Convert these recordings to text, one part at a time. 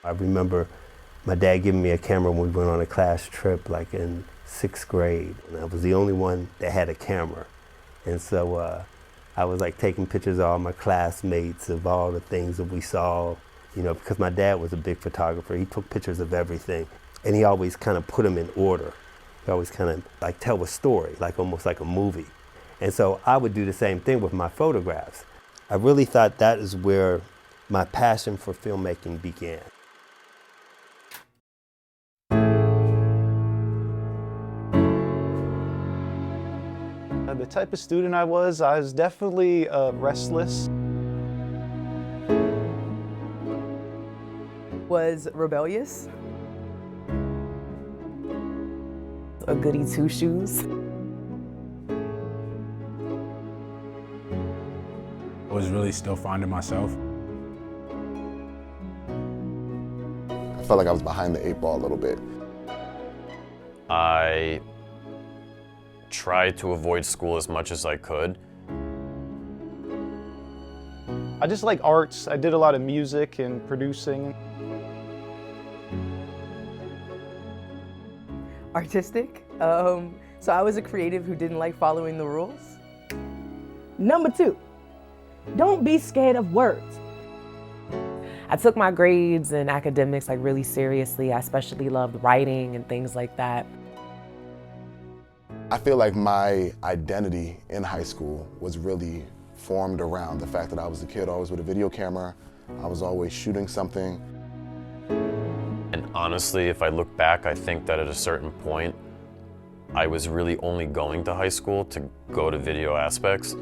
I remember my dad giving me a camera when we went on a class trip, like in 6th grade, and I was the only one that had a camera. And so I was like taking pictures of all my classmates, of all the things that we saw, you know, because my dad was a big photographer. He took pictures of everything, and he always kind of put them in order. He always kind of like tell a story, like almost like a movie. And so I would do the same thing with my photographs. I really thought that is where my passion for filmmaking began. The type of student I was definitely restless. Was rebellious. A goody two-shoes. I was really still finding myself. I felt like I was behind the 8 ball a little bit. I tried to avoid school as much as I could. I just like arts. I did a lot of music and producing. Artistic. So I was a creative who didn't like following the rules. Number 2, don't be scared of words. I took my grades and academics like really seriously. I especially loved writing and things like that. I feel like my identity in high school was really formed around the fact that I was a kid always with a video camera. I was always shooting something. And honestly, if I look back, I think that at a certain point, I was really only going to high school to go to video aspects.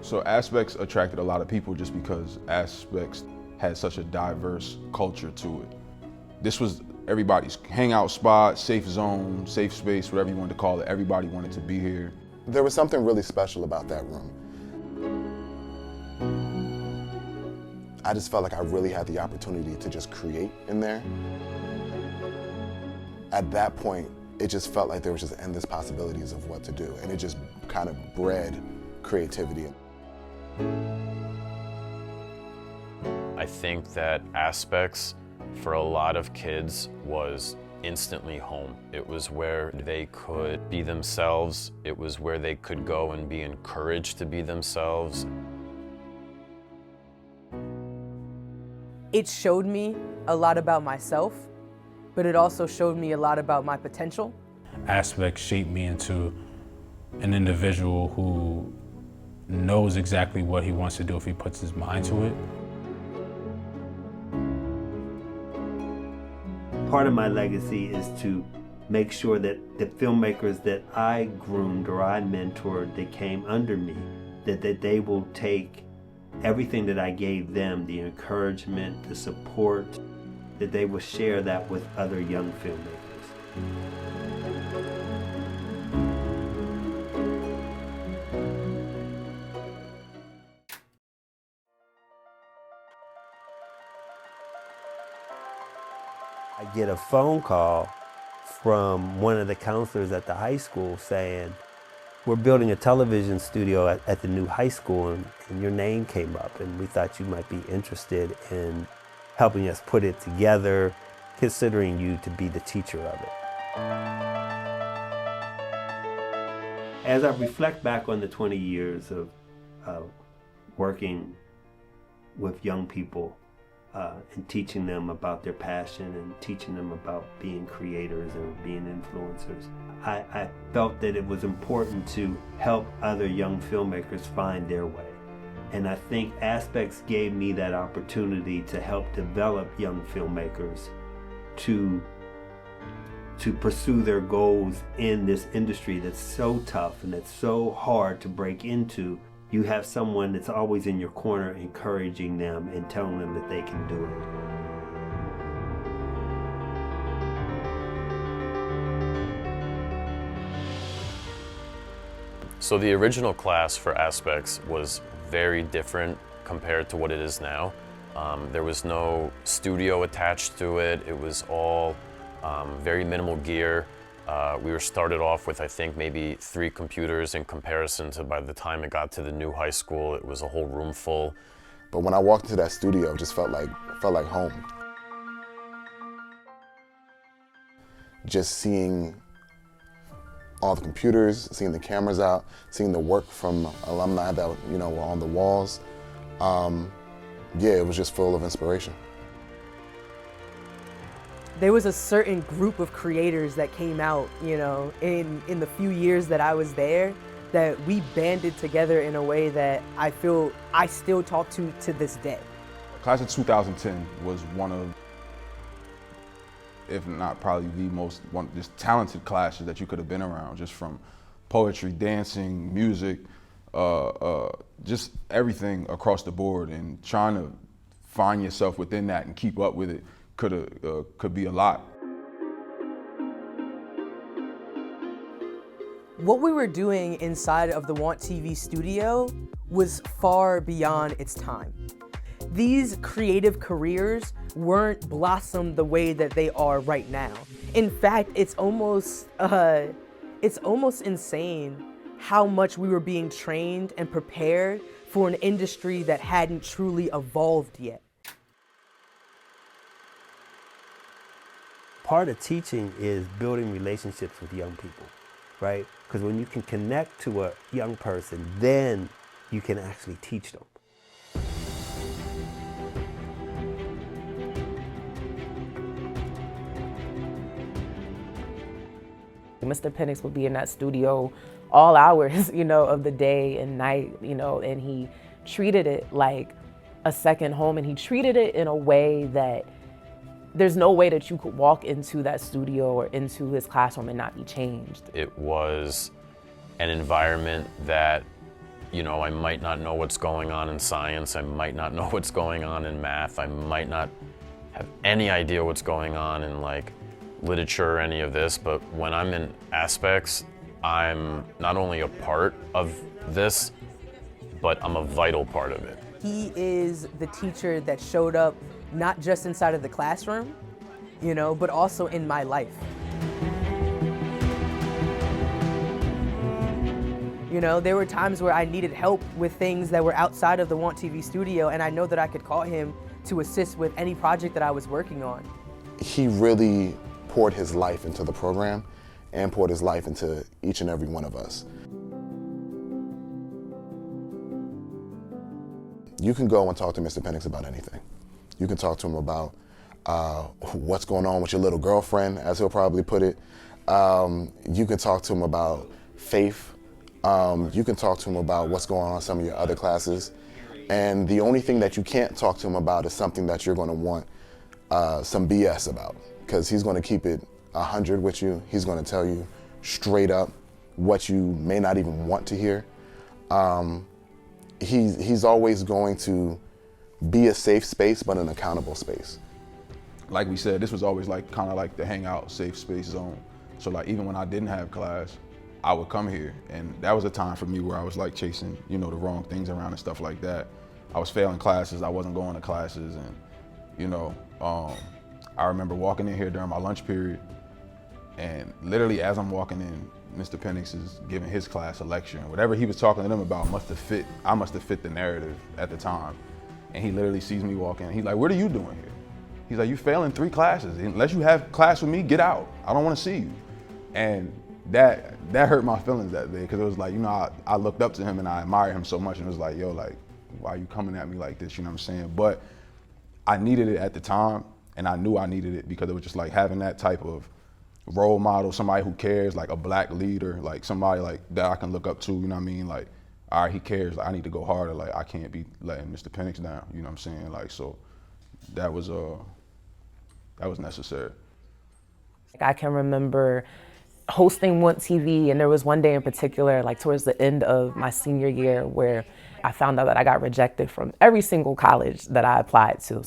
So Aspects attracted a lot of people just because Aspects had such a diverse culture to it. This was everybody's hangout spot, safe zone, safe space, whatever you wanted to call it. Everybody wanted to be here. There was something really special about that room. I just felt like I really had the opportunity to just create in there. At that point, it just felt like there was just endless possibilities of what to do, and it just kind of bred creativity. I think that Aspects for a lot of kids was instantly home. It was where they could be themselves. It was where they could go and be encouraged to be themselves. It showed me a lot about myself, but it also showed me a lot about my potential. Aspects shaped me into an individual who knows exactly what he wants to do if he puts his mind to it. Part of my legacy is to make sure that the filmmakers that I groomed or I mentored that came under me, that they will take everything that I gave them, the encouragement, the support, that they will share that with other young filmmakers. I get a phone call from one of the counselors at the high school saying, we're building a television studio at the new high school, and your name came up, and we thought you might be interested in helping us put it together, considering you to be the teacher of it. As I reflect back on the 20 years of working with young people, and teaching them about their passion and teaching them about being creators and being influencers, I felt that it was important to help other young filmmakers find their way. And I think Aspects gave me that opportunity to help develop young filmmakers to pursue their goals in this industry that's so tough and that's so hard to break into. You have someone that's always in your corner encouraging them and telling them that they can do it. So the original class for Aspects was very different compared to what it is now. There was no studio attached to it. It was all very minimal gear. We were started off with, I think, maybe 3 computers in comparison to by the time it got to the new high school, it was a whole room full. But when I walked into that studio, it just felt like home. Just seeing all the computers, seeing the cameras out, seeing the work from alumni that were on the walls. Yeah, it was just full of inspiration. There was a certain group of creators that came out, in the few years that I was there, that we banded together in a way that I feel I still talk to this day. Class of 2010 was one of, if not probably the most just talented classes that you could have been around, just from poetry, dancing, music, just everything across the board, and trying to find yourself within that and keep up with it could be a lot. What we were doing inside of the Want TV studio was far beyond its time. These creative careers weren't blossomed the way that they are right now. In fact, it's almost insane how much we were being trained and prepared for an industry that hadn't truly evolved yet. Part of teaching is building relationships with young people, right? Because when you can connect to a young person, then you can actually teach them. Mr. Penix would be in that studio all hours, of the day and night, and he treated it like a second home, and he treated it in a way that there's no way that you could walk into that studio or into his classroom and not be changed. It was an environment that, I might not know what's going on in science, I might not know what's going on in math, I might not have any idea what's going on in literature or any of this, but when I'm in aspects, I'm not only a part of this, but I'm a vital part of it. He is the teacher that showed up not just inside of the classroom, but also in my life. There were times where I needed help with things that were outside of the Want TV studio, and I know that I could call him to assist with any project that I was working on. He really poured his life into the program and poured his life into each and every one of us. You can go and talk to Mr. Penix about anything. You can talk to him about what's going on with your little girlfriend, as he'll probably put it. You can talk to him about faith. You can talk to him about what's going on in some of your other classes. And the only thing that you can't talk to him about is something that you're going to want some BS about, because he's going to keep it 100 with you. He's going to tell you straight up what you may not even want to hear. He's always going to be a safe space, but an accountable space. Like we said, this was always kind of like the hangout, safe space zone. So even when I didn't have class, I would come here, and that was a time for me where I was chasing, the wrong things around and stuff like that. I was failing classes, I wasn't going to classes, and I remember walking in here during my lunch period, and literally as I'm walking in, Mr. Penix is giving his class a lecture, and whatever he was talking to them about I must have fit the narrative at the time. And he literally sees me walk in, he's like, "What are you doing here?" He's like, "You failing 3 classes. Unless you have class with me, get out. I don't want to see you." And that hurt my feelings that day, because it was I looked up to him and I admired him so much, and it was like, yo, why are you coming at me like this? You know what I'm saying? But I needed it at the time, and I knew I needed it because it was just having that type of role model, somebody who cares, a black leader, somebody that I can look up to, you know what I mean? All right, he cares, I need to go harder, I can't be letting Mr. Penix down, you know what I'm saying? So that was necessary. I can remember hosting Want TV, and there was one day in particular, towards the end of my senior year, where I found out that I got rejected from every single college that I applied to.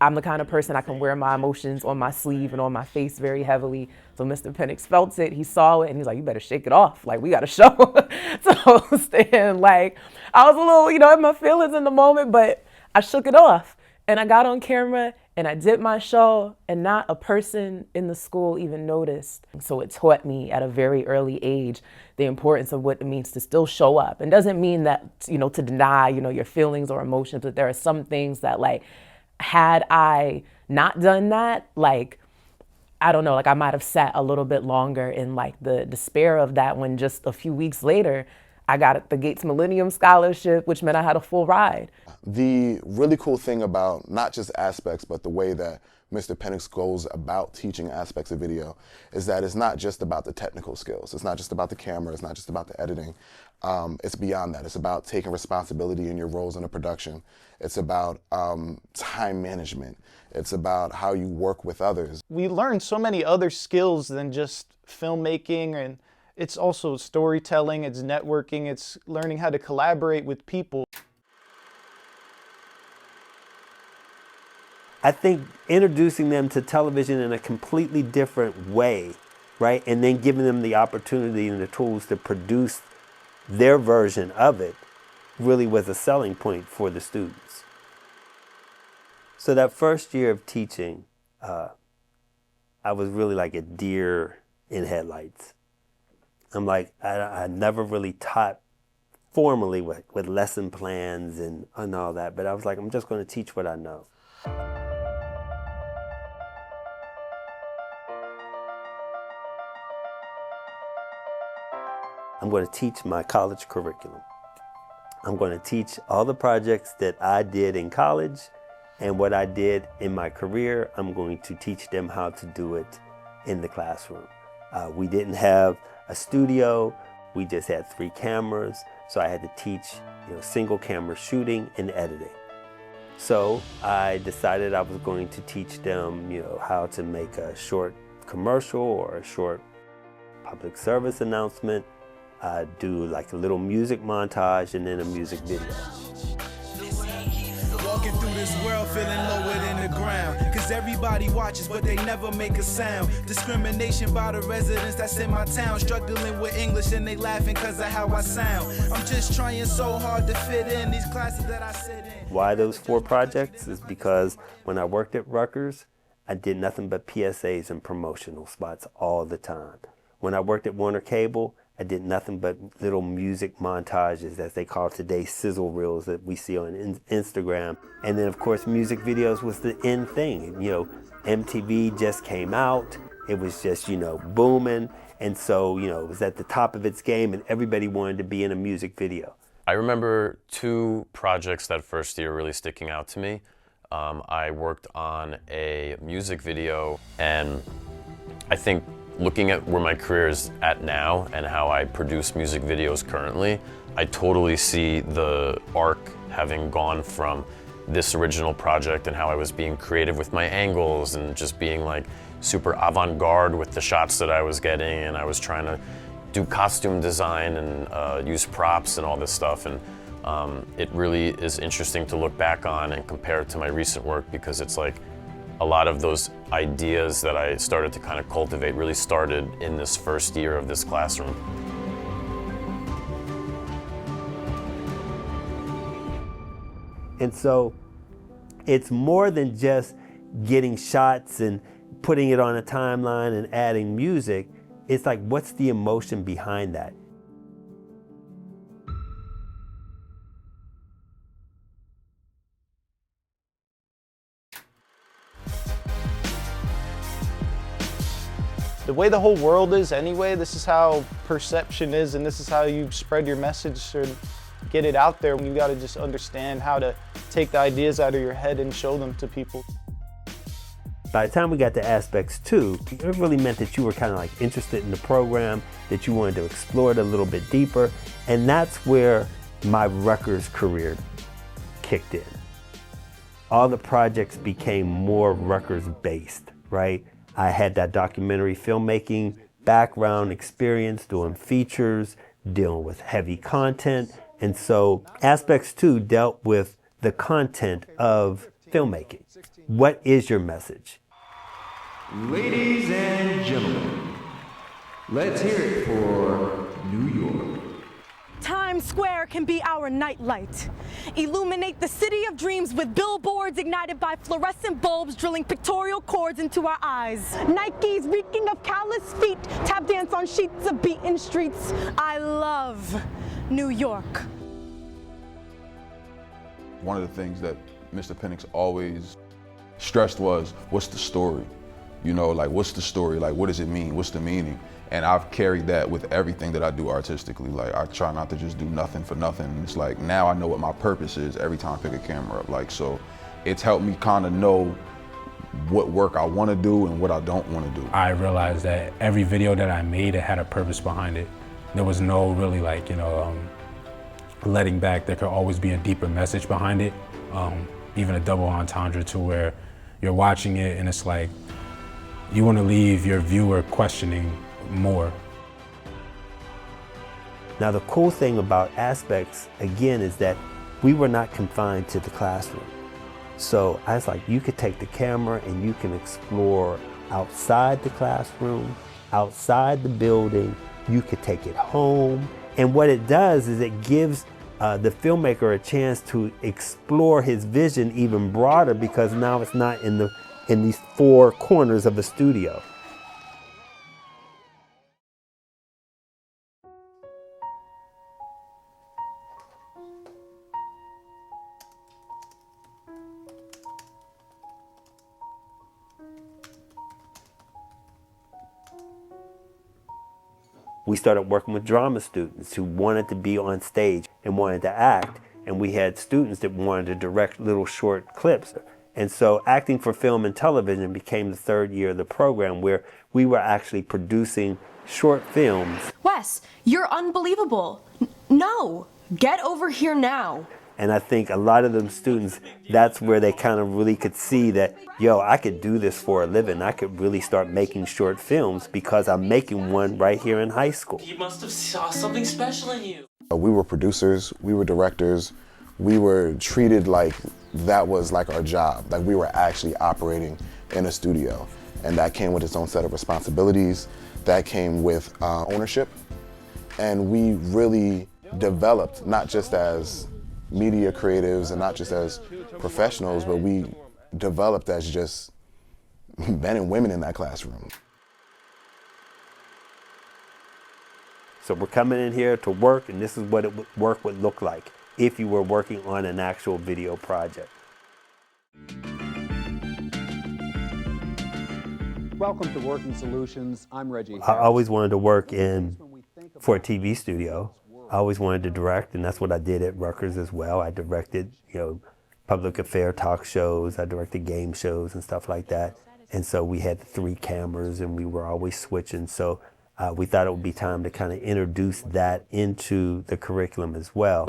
I'm the kind of person I can wear my emotions on my sleeve and on my face very heavily. So Mr. Penix felt it, he saw it, and he's like, "You better shake it off. We got a show." So Stan, I was a little, in my feelings in the moment, but I shook it off. And I got on camera and I did my show, and not a person in the school even noticed. So it taught me at a very early age the importance of what it means to still show up. And doesn't mean that, you know, to deny, you know, your feelings or emotions, but there are some things that, like, had I not done that, like, I don't know, like I might have sat a little bit longer in like the despair of that, when just a few weeks later, I got the Gates Millennium Scholarship, which meant I had a full ride. The really cool thing about not just aspects, but the way that Mr. Penix goes about teaching aspects of video is that it's not just about the technical skills. It's not just about the camera. It's not just about the editing. It's beyond that. It's about taking responsibility in your roles in a production. It's about time management. It's about how you work with others. We learn so many other skills than just filmmaking, and it's also storytelling, it's networking, it's learning how to collaborate with people. I think introducing them to television in a completely different way, right? And then giving them the opportunity and the tools to produce their version of it really was a selling point for the students. So that first year of teaching, I was really like a deer in headlights. I'm like, I never really taught formally with lesson plans and all that, but I was like, I'm just going to teach what I know. I'm going to teach my college curriculum. I'm going to teach all the projects that I did in college and what I did in my career. I'm going to teach them how to do it in the classroom. We didn't have a studio. We just had 3 cameras. So I had to teach, single camera shooting and editing. So I decided I was going to teach them, how to make a short commercial or a short public service announcement, do like a little music montage and then a music video. Walking through this world feeling lower than the ground, cause everybody watches but they never make a sound. Discrimination by the residents that's in my town, struggling with English and they laughing cause of how I sound. I'm just trying so hard to fit in these classes that I sit in. Why those 4 projects is because when I worked at Rutgers, I did nothing but PSAs and promotional spots all the time. When I worked at Warner Cable, I did nothing but little music montages, as they call today, sizzle reels that we see on Instagram. And then, of course, music videos was the in thing. MTV just came out. It was just, booming. And so, it was at the top of its game and everybody wanted to be in a music video. I remember 2 projects that first year really sticking out to me. I worked on a music video, and I think looking at where my career is at now and how I produce music videos currently, I totally see the arc having gone from this original project and how I was being creative with my angles and just being like super avant-garde with the shots that I was getting, and I was trying to do costume design and use props and all this stuff. And it really is interesting to look back on and compare it to my recent work, because it's like a lot of those ideas that I started to kind of cultivate really started in this first year of this classroom. And so it's more than just getting shots and putting it on a timeline and adding music. It's like, what's the emotion behind that? The way the whole world is anyway, this is how perception is, and this is how you spread your message or get it out there. You gotta just understand how to take the ideas out of your head and show them to people. By the time we got to Aspects 2, it really meant that you were kind of like interested in the program, that you wanted to explore it a little bit deeper, and that's where my Rutgers career kicked in. All the projects became more Rutgers based, right? I had that documentary filmmaking background experience, doing features, dealing with heavy content. And so Aspects 2 dealt with the content of filmmaking. What is your message? Ladies and gentlemen, let's hear it for New York. Times Square can be our nightlight. Illuminate the city of dreams with billboards ignited by fluorescent bulbs drilling pictorial chords into our eyes. Nikes reeking of callous feet tap dance on sheets of beaten streets. I love New York. One of the things that Mr. Penix always stressed was, what's the story? You know, like, what's the story? Like, what does it mean? What's the meaning? And I've carried that with everything that I do artistically. Like, I try not to just do nothing for nothing. It's like, now I know what my purpose is every time I pick a camera up. Like, so it's helped me kind of know what work I want to do and what I don't want to do. I realized that every video that I made, it had a purpose behind it. There was no really like, letting back. There could always be a deeper message behind it. Even a double entendre to where you're watching it and it's like, you want to leave your viewer questioning more. Now the cool thing about Aspects, again, is that we were not confined to the classroom. So I was like, you could take the camera and you can explore outside the classroom, outside the building, you could take it home. And what it does is it gives the filmmaker a chance to explore his vision even broader, because now it's not in these four corners of the studio. We started working with drama students who wanted to be on stage and wanted to act, and we had students that wanted to direct little short clips. And so Acting for Film and Television became the third year of the program, where we were actually producing short films. Wes, you're unbelievable. No, get over here now. And I think a lot of them students, that's where they kind of really could see that, yo, I could do this for a living. I could really start making short films because I'm making one right here in high school. You must have saw something special in you. We were producers, we were directors, we were treated like that was like our job, like we were actually operating in a studio. And that came with its own set of responsibilities, that came with ownership. And we really developed, not just as media creatives and not just as professionals, but we developed as just men and women in that classroom. So we're coming in here to work, and this is what work would look like if you were working on an actual video project. Welcome to Working Solutions. I'm Reggie. I always wanted to work for a TV studio. I always wanted to direct, and that's what I did at Rutgers as well. I directed, public affair talk shows. I directed game shows and stuff like that. And so we had 3 cameras, and we were always switching. So we thought it would be time to kind of introduce that into the curriculum as well.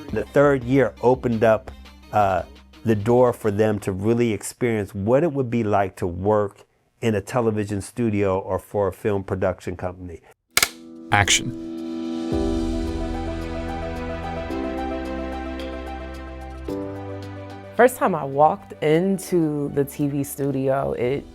The third year opened up the door for them to really experience what it would be like to work in a television studio or for a film production company. Action. First time I walked into the TV studio, it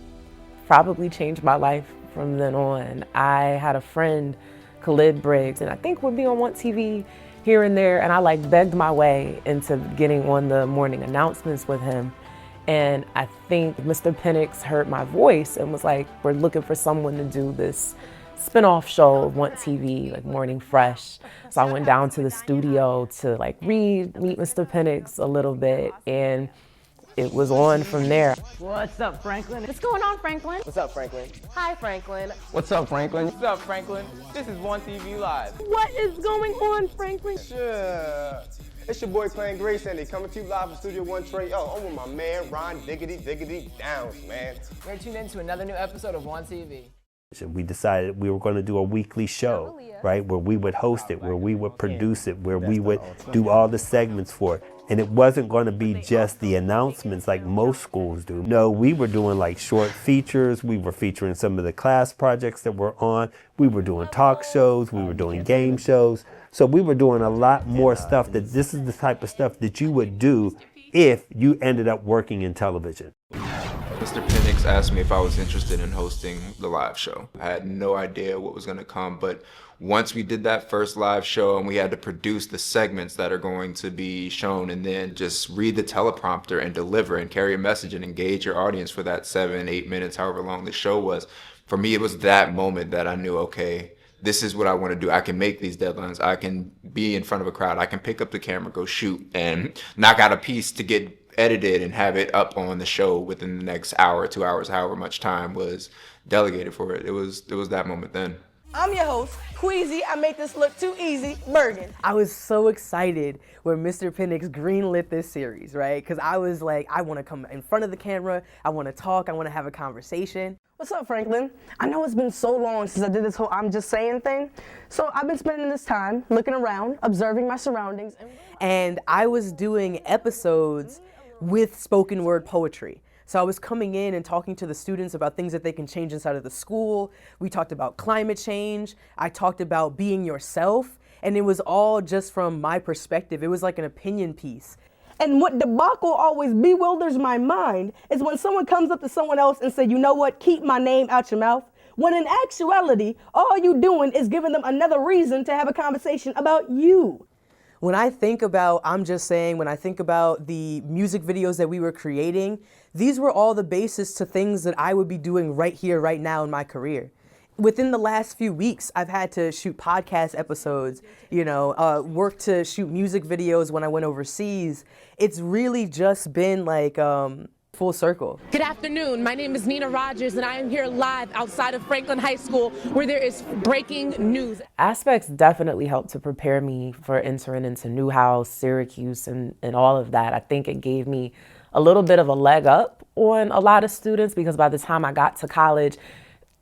probably changed my life from then on. I had a friend, Khalid Briggs, and I think would be on Want TV here and there, and I begged my way into getting on the morning announcements with him. And I think Mr. Penix heard my voice and was like, we're looking for someone to do this spin-off show of Want TV, Morning Fresh. So I went down to the studio to meet Mr. Penix a little bit, and it was on from there. What's up, Franklin? What's going on, Franklin? What's up, Franklin? Hi, Franklin. What's up, Franklin? What's up, Franklin? This is Want TV Live. What is going on, Franklin? Sure. It's your boy Clan Grace, and they coming to you live from Studio One Trey. Yo, I'm with my man, Ron Diggity Downs, man. We're gonna tune in to another new episode of Want TV. We decided we were going to do a weekly show, right, where we would host it, where we would produce it, where we would do all the segments for it. And it wasn't going to be just the announcements like most schools do. No, we were doing like short features. We were featuring some of the class projects that were on. We were doing talk shows. We were doing game shows. So we were doing a lot more stuff that this is the type of stuff that you would do if you ended up working in television. Mr. Penix asked me if I was interested in hosting the live show. I had no idea what was going to come, but once we did that first live show and we had to produce the segments that are going to be shown and then just read the teleprompter and deliver and carry a message and engage your audience for that 7-8 minutes, however long the show was, for me it was that moment that I knew, okay, this is what I want to do. I can make these deadlines. I can be in front of a crowd. I can pick up the camera, go shoot, and knock out a piece to get edited and have it up on the show within the next hour, 2 hours, however much time was delegated for it. It was that moment then. I'm your host, Queasy. I make this look too easy, Bergen. I was so excited when Mr. Penix greenlit this series, right? Because I was like, I want to come in front of the camera. I want to talk. I want to have a conversation. What's up, Franklin? I know it's been so long since I did this whole I'm just saying thing. So I've been spending this time looking around, observing my surroundings. And I was doing episodes with spoken word poetry. So I was coming in and talking to the students about things that they can change inside of the school. We talked about climate change. I talked about being yourself. And it was all just from my perspective. It was like an opinion piece. And what debacle always bewilders my mind is when someone comes up to someone else and say, you know what, keep my name out your mouth. When in actuality, all you doing is giving them another reason to have a conversation about you. When I think about, I'm just saying, when I think about the music videos that we were creating, these were all the basis to things that I would be doing right here, right now in my career. Within the last few weeks, I've had to shoot podcast episodes, work to shoot music videos when I went overseas. It's really just been like full circle. Good afternoon. My name is Nina Rogers, and I am here live outside of Franklin High School, where there is breaking news. Aspects definitely helped to prepare me for entering into Newhouse, Syracuse, and all of that. I think it gave me a little bit of a leg up on a lot of students because by the time I got to college,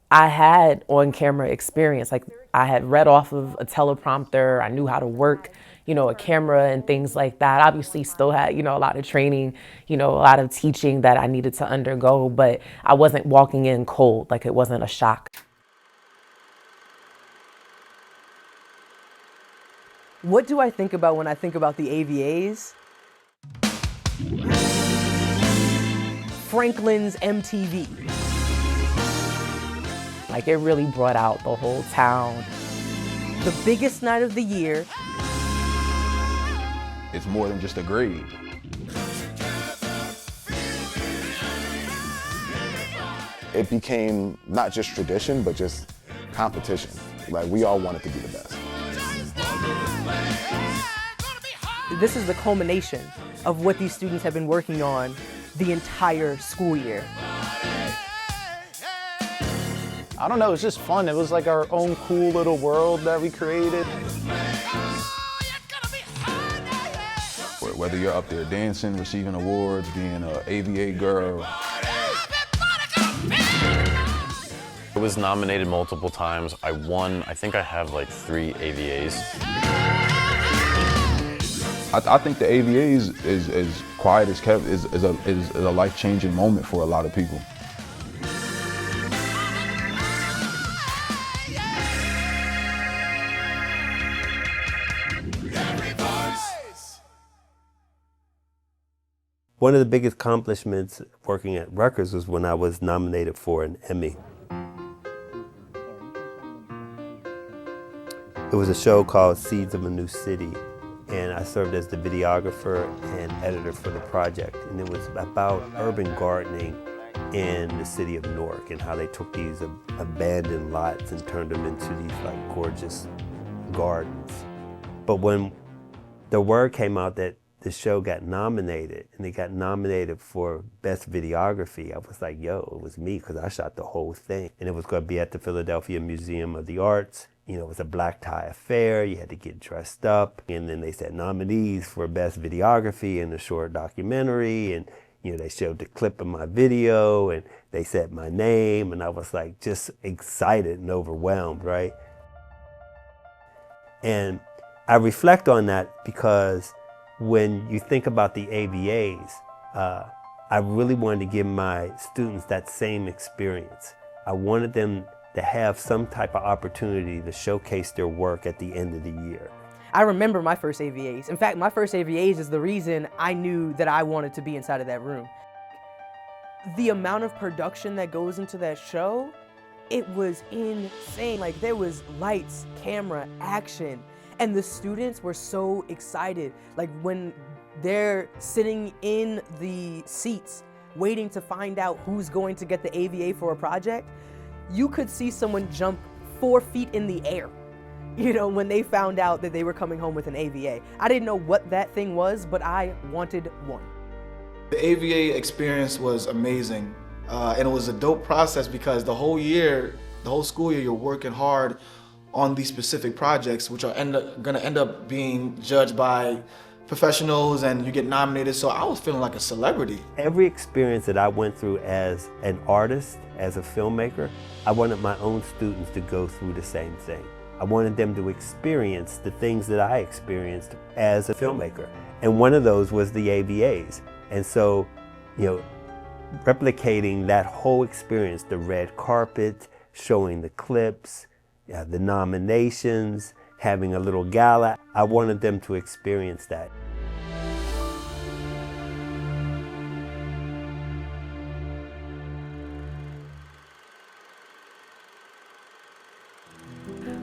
I had on-camera experience. Like I had read off of a teleprompter. I knew how to work, a camera and things like that. Obviously still had, a lot of training, a lot of teaching that I needed to undergo, but I wasn't walking in cold. Like it wasn't a shock. What do I think about when I think about the AVAs? Franklin's MTV. Like it really brought out the whole town. The biggest night of the year. It's more than just a grade. It became not just tradition, but just competition. Like we all wanted to be the best. This is the culmination of what these students have been working on the entire school year. I don't know, it's just fun. It was like our own cool little world that we created. Whether you're up there dancing, receiving awards, being an AVA girl. I was nominated multiple times. I won, I think I have like 3 AVAs. I think the AVAs is as quiet as kept is a life-changing moment for a lot of people. One of the biggest accomplishments working at Rutgers was when I was nominated for an Emmy. It was a show called Seeds of a New City, and I served as the videographer and editor for the project. And it was about urban gardening in the city of Newark and how they took these abandoned lots and turned them into these like gorgeous gardens. But when the word came out that the show got nominated, and it got nominated for Best Videography, I was like, yo, it was me, because I shot the whole thing. And it was going to be at the Philadelphia Museum of the Arts. It was a black tie affair, you had to get dressed up. And then they said nominees for Best Videography in a short documentary, and they showed the clip of my video, and they said my name, and I was like just excited and overwhelmed, right? And I reflect on that because when you think about the AVAs, I really wanted to give my students that same experience. I wanted them to have some type of opportunity to showcase their work at the end of the year. I remember my first AVAs. In fact, my first AVAs is the reason I knew that I wanted to be inside of that room. The amount of production that goes into that show, it was insane. Like, there was lights, camera, action, and the students were so excited. Like, when they're sitting in the seats waiting to find out who's going to get the AVA for a project, you could see someone jump 4 feet in the air, you know, when they found out that they were coming home with an AVA. I didn't know what that thing was, but I wanted one. The AVA experience was amazing, and it was a dope process because the whole school year, you're working hard on these specific projects, which are gonna end up being judged by professionals, and you get nominated. So I was feeling like a celebrity. Every experience that I went through as an artist, as a filmmaker, I wanted my own students to go through the same thing. I wanted them to experience the things that I experienced as a filmmaker. And one of those was the AVAs. And so, you know, replicating that whole experience, the red carpet, showing the clips, the nominations, having a little gala, I wanted them to experience that.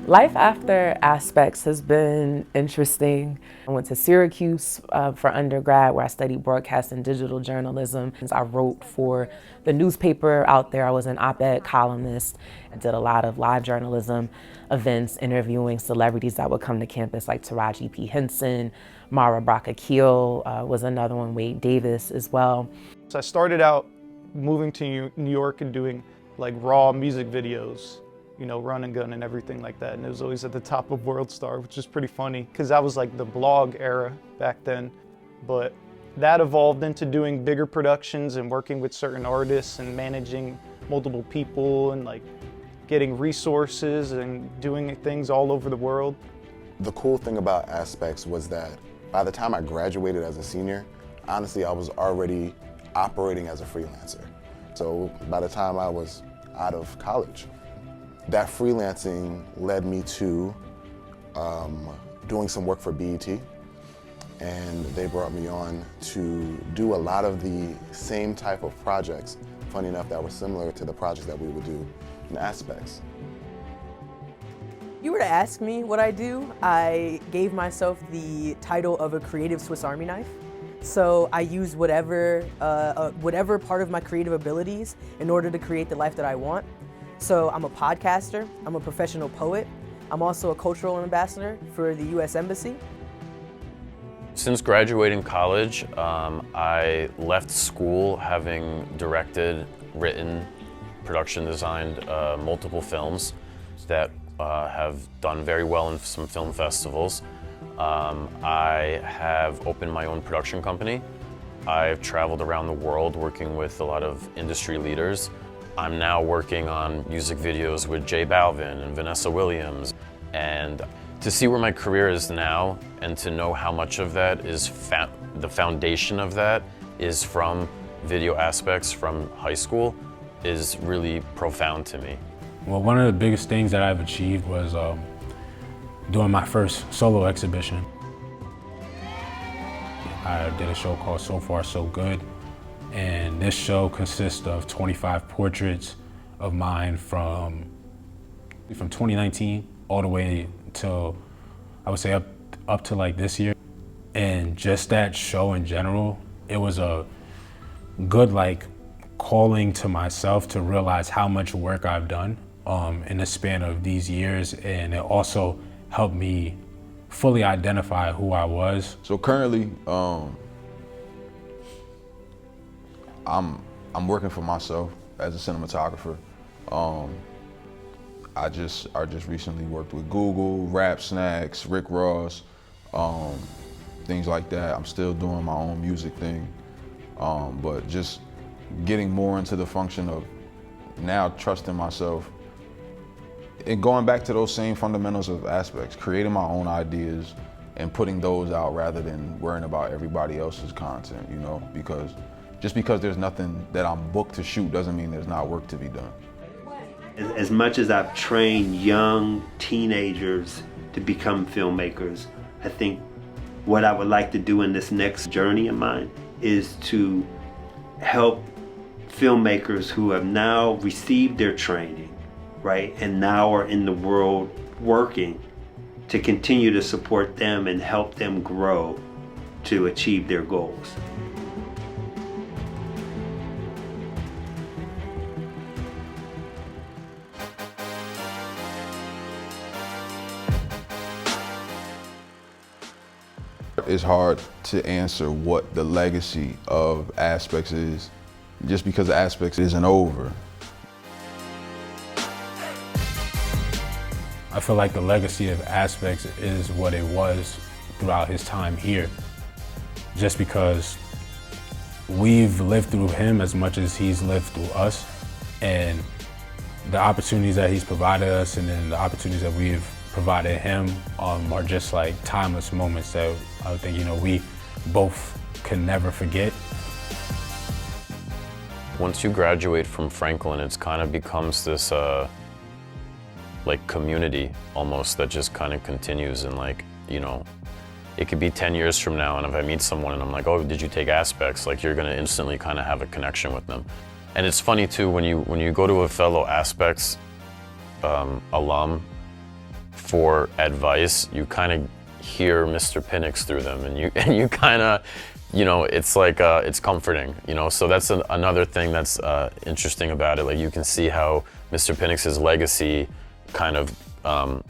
Life after Aspects has been interesting. I went to Syracuse for undergrad, where I studied broadcast and digital journalism. I wrote for the newspaper out there. I was an op-ed columnist. I did a lot of live journalism events, interviewing celebrities that would come to campus, like Taraji P. Henson, Mara Brock Akil was another one, Wade Davis as well. So I started out moving to New York and doing like raw music videos, you know, run and gun and everything like that. And it was always at the top of World Star, which is pretty funny because that was like the blog era back then. But that evolved into doing bigger productions and working with certain artists and managing multiple people and like getting resources and doing things all over the world. The cool thing about Aspects was that by the time I graduated as a senior, honestly, I was already operating as a freelancer. So by the time I was out of college, that freelancing led me to doing some work for BET, and they brought me on to do a lot of the same type of projects, funny enough, that were similar to the projects that we would do in Aspects. If you were to ask me what I do, I gave myself the title of a creative Swiss Army knife. So I use whatever part of my creative abilities in order to create the life that I want. So I'm a podcaster, I'm a professional poet, I'm also a cultural ambassador for the U.S. Embassy. Since graduating college, I left school having directed, written, production designed multiple films that have done very well in some film festivals. I have opened my own production company. I've traveled around the world working with a lot of industry leaders. I'm now working on music videos with J Balvin and Vanessa Williams. And to see where my career is now and to know how much of that is the foundation of that is from video aspects from high school is really profound to me. Well, one of the biggest things that I've achieved was doing my first solo exhibition. I did a show called So Far So Good, and this show consists of 25 portraits of mine from 2019 all the way till, I would say up to like this year. And just that show in general, it was a good like calling to myself to realize how much work I've done in the span of these years, and it also helped me fully identify who I was. So currently, I'm working for myself as a cinematographer. I just recently worked with Google, Rap Snacks, Rick Ross, things like that. I'm still doing my own music thing, but just getting more into the function of now trusting myself and going back to those same fundamentals of Aspects, creating my own ideas and putting those out rather than worrying about everybody else's content, you know, because just because there's nothing that I'm booked to shoot doesn't mean there's not work to be done. As much as I've trained young teenagers to become filmmakers, I think what I would like to do in this next journey of mine is to help filmmakers who have now received their training, right, and now are in the world working, to continue to support them and help them grow to achieve their goals. It's hard to answer what the legacy of Aspects is, just because Aspects isn't over. I feel like the legacy of Aspects is what it was throughout his time here. Just because we've lived through him as much as he's lived through us, and the opportunities that he's provided us and then the opportunities that we've provided him are just like timeless moments that I think, you know, we both can never forget. Once you graduate from Franklin, it's kind of becomes this like community almost that just kind of continues, and like, you know, it could be 10 years from now and if I meet someone and I'm like, oh, did you take Aspects? Like, you're gonna instantly kind of have a connection with them. And it's funny too, when you go to a fellow Aspects alum for advice, you kind of hear Mr. Penix through them, and you kind of, you know, it's like it's comforting, you know. So that's another thing that's interesting about it. Like, you can see how Mr. Penix's legacy kind of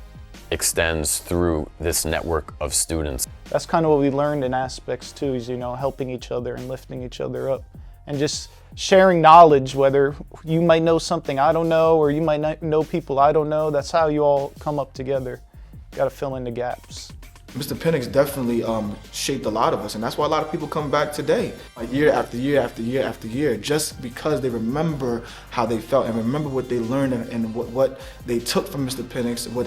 extends through this network of students. That's kind of what we learned in Aspects too, is, you know, helping each other and lifting each other up and just sharing knowledge, whether you might know something I don't know or you might not know people I don't know. That's how you all come up together. Got to fill in the gaps. Mr. Penix definitely shaped a lot of us, and that's why a lot of people come back today, like year after year after year after year, just because they remember how they felt and remember what they learned and what they took from Mr. Penix, what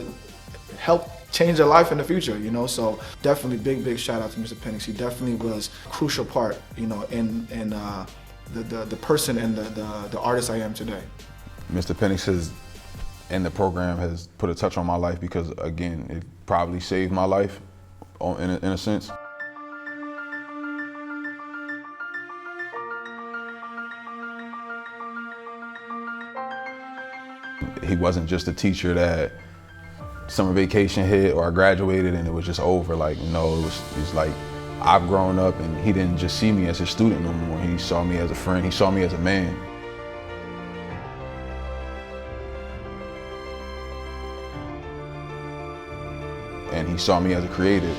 helped change their life in the future, you know. So definitely big shout out to Mr. Penix. He definitely was a crucial part, you know, in the person and the artist I am today. Mr. Penix and the program has put a touch on my life because, again, it probably saved my life in a sense. He wasn't just a teacher that summer vacation hit or I graduated and it was just over. Like, no, it was like I've grown up, and he didn't just see me as a student no more. He saw me as a friend. He saw me as a man. And he saw me as a creative.